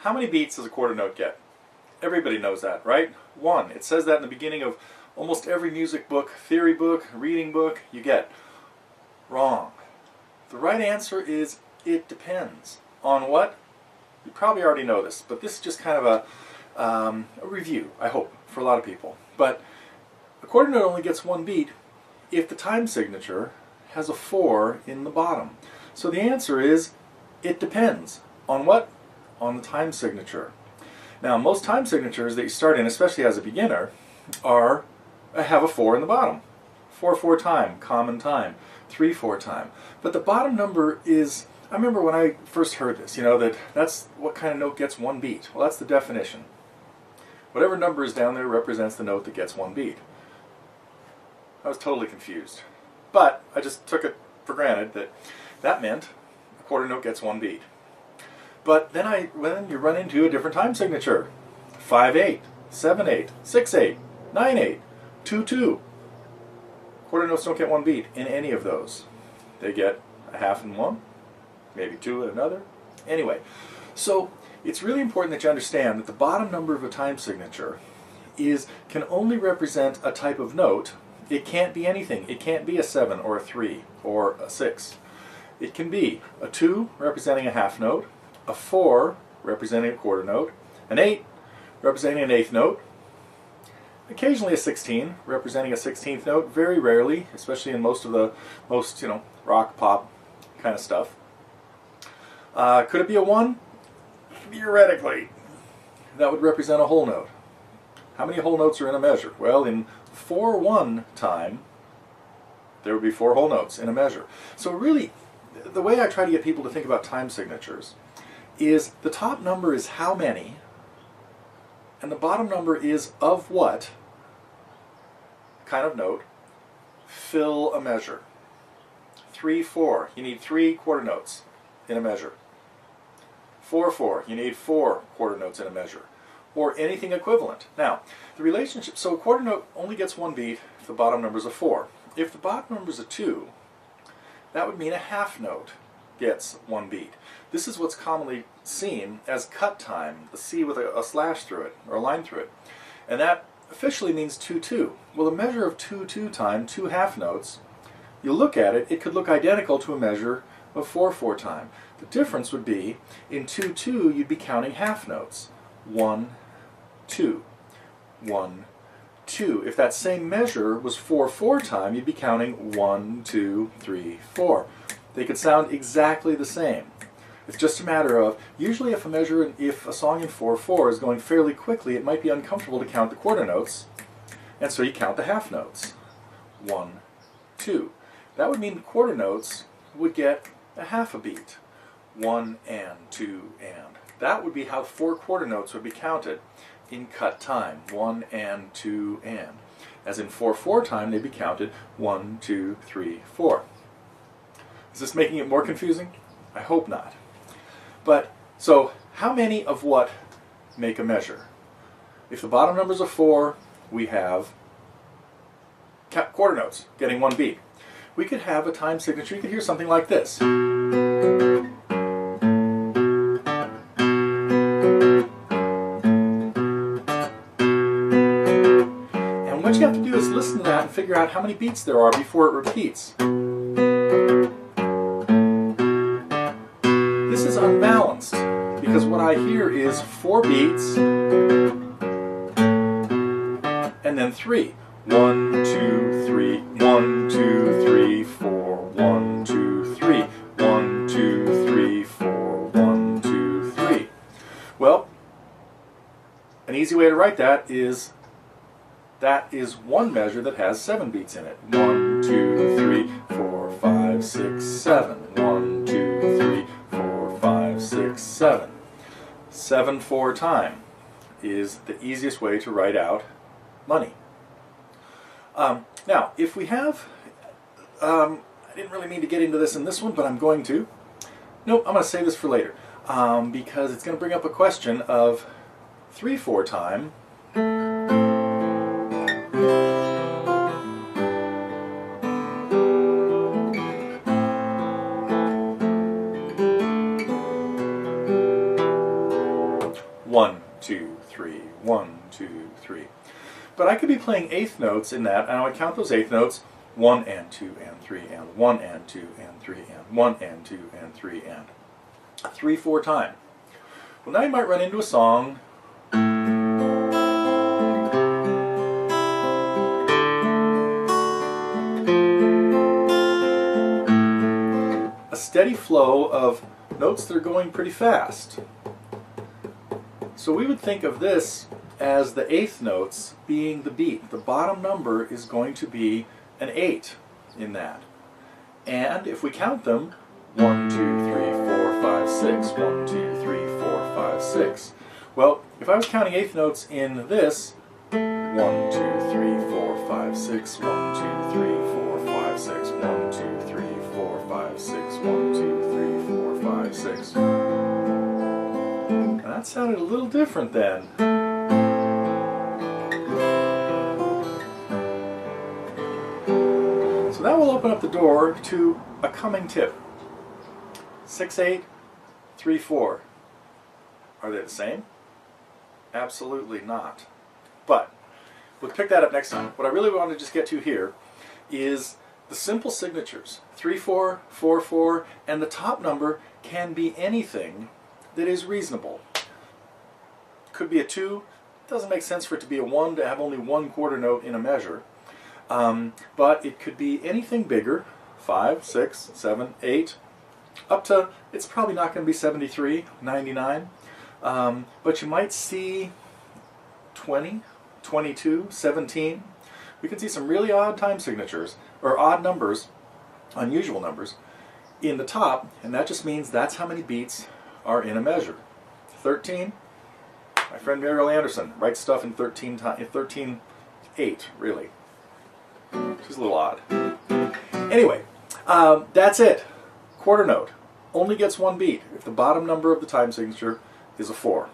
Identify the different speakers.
Speaker 1: How many beats does a quarter note get? Everybody knows that, right? 1. It says that in the beginning of almost every music book, theory book, reading book you get. Wrong. The right answer is it depends. On what? You probably already know this, but this is just kind of a review, I hope, for a lot of people. But a quarter note only gets 1 beat if the time signature has a 4 in the bottom. So the answer is it depends. On what? On the time signature. Now, most time signatures that you start in, especially as a beginner, have a 4 in the bottom. 4/4 time, common time, 3/4 time. But the bottom number is, I remember when I first heard this, that's what kind of note gets 1 beat. Well, that's the definition. Whatever number is down there represents the note that gets 1 beat. I was totally confused. But I just took it for granted that that meant a quarter note gets 1 beat. But then you run into a different time signature. 5/8, 7/8, 6/8, 9/8, 2/2. Quarter notes don't get 1 beat in any of those. They get a half in one, maybe 2 in another. Anyway, so it's really important that you understand that the bottom number of a time signature can only represent a type of note. It can't be anything. It can't be a 7 or a 3 or a 6. It can be a 2 representing a half note, a 4 representing a quarter note, an 8 representing an eighth note, occasionally a 16 representing a 16th note, very rarely, especially in most rock, pop kind of stuff. Could it be a 1? Theoretically, that would represent a whole note. How many whole notes are in a measure? Well, in 4/1 time, there would be 4 whole notes in a measure. So really, the way I try to get people to think about time signatures is the top number is how many, and the bottom number is of what kind of note fill a measure. 3/4, you need 3 quarter notes in a measure. 4/4, you need 4 quarter notes in a measure, or anything equivalent. Now, the relationship, so a quarter note only gets 1 beat if the bottom number is a 4. If the bottom number is a 2, that would mean a half note gets 1 beat. This is what's commonly seen as cut time, the C with a slash through it, or a line through it. And that officially means 2/2. Well, a measure of 2/2 time, 2 half notes, you look at it, it could look identical to a measure of 4/4 time. The difference would be, in 2/2, you'd be counting half notes. 1, 2, 1, 2. If that same measure was 4/4 time, you'd be counting 1, 2, 3, 4. They could sound exactly the same. It's just a matter of, usually if a song in 4/4 is going fairly quickly, it might be uncomfortable to count the quarter notes, and so you count the half notes. 1, 2. That would mean the quarter notes would get a half a beat. 1 and 2 and. That would be how 4 quarter notes would be counted in cut time. 1 and 2 and. As in 4/4 time, they'd be counted 1, 2, 3, 4. Is this making it more confusing? I hope not. But, so, how many of what make a measure? If the bottom number is a 4, we have quarter notes getting 1 beat. We could have a time signature, you could hear something like this. And what you have to do is listen to that and figure out how many beats there are before it repeats. This is unbalanced, because what I hear is 4 beats, and then 3. 1, 2, 3, 1, 2, 3, 4, 1, 2, 3, 1, 2, 3, 4, 1, 2, 3. Well, an easy way to write that is one measure that has 7 beats in it. 1, 2, 3, 4, 5, 6, 7. 1, 2, 3, 4, 5, 6, 7. 7/4 time is the easiest way to write out money. Now, if we have, I didn't really mean to get into this in this one, but I'm going to. Nope, I'm going to save this for later, because it's going to bring up a question of 3/4 time. 1, 2, 3, 1, 2, 3. But I could be playing eighth notes in that, and I would count those eighth notes 1 and 2 and 3 and 1 and 2 and 3 and 1 and 2 and 3 and 3, 4 time. Well, now you might run into a song. A steady flow of notes that are going pretty fast. So we would think of this as the eighth notes being the beat. The bottom number is going to be an 8 in that. And if we count them, 1, 2, 3, 4, 5, 6, 1, 2, 3, 4, 5, 6. Well, if I was counting eighth notes in this, 1, 2, 3, 4, 5, 6, 1, 2, 3, 4, 5, 6, 1, 2, 3, 4, 5, 6, 1, 2, 3, 4, 5, 6. Now that sounded a little different then. So that will open up the door to a coming tip. 6, 8, 3, 4. Are they the same? Absolutely not. But we'll pick that up next time. What I really want to just get to here is the simple signatures. 3, 4, 4, 4, and the top number can be anything that is reasonable. Could be a 2. It doesn't make sense for it to be a 1 to have only one quarter note in a measure. But it could be anything bigger, 5, 6, 7, 8, up to, it's probably not going to be 73, 99, but you might see 20, 22, 17. We can see some really odd time signatures, or odd numbers, unusual numbers, in the top, and that just means that's how many beats are in a measure. 13, my friend Muriel Anderson writes stuff in 13/8, really. She's a little odd. Anyway, that's it. Quarter note only gets one beat if the bottom number of the time signature is a 4.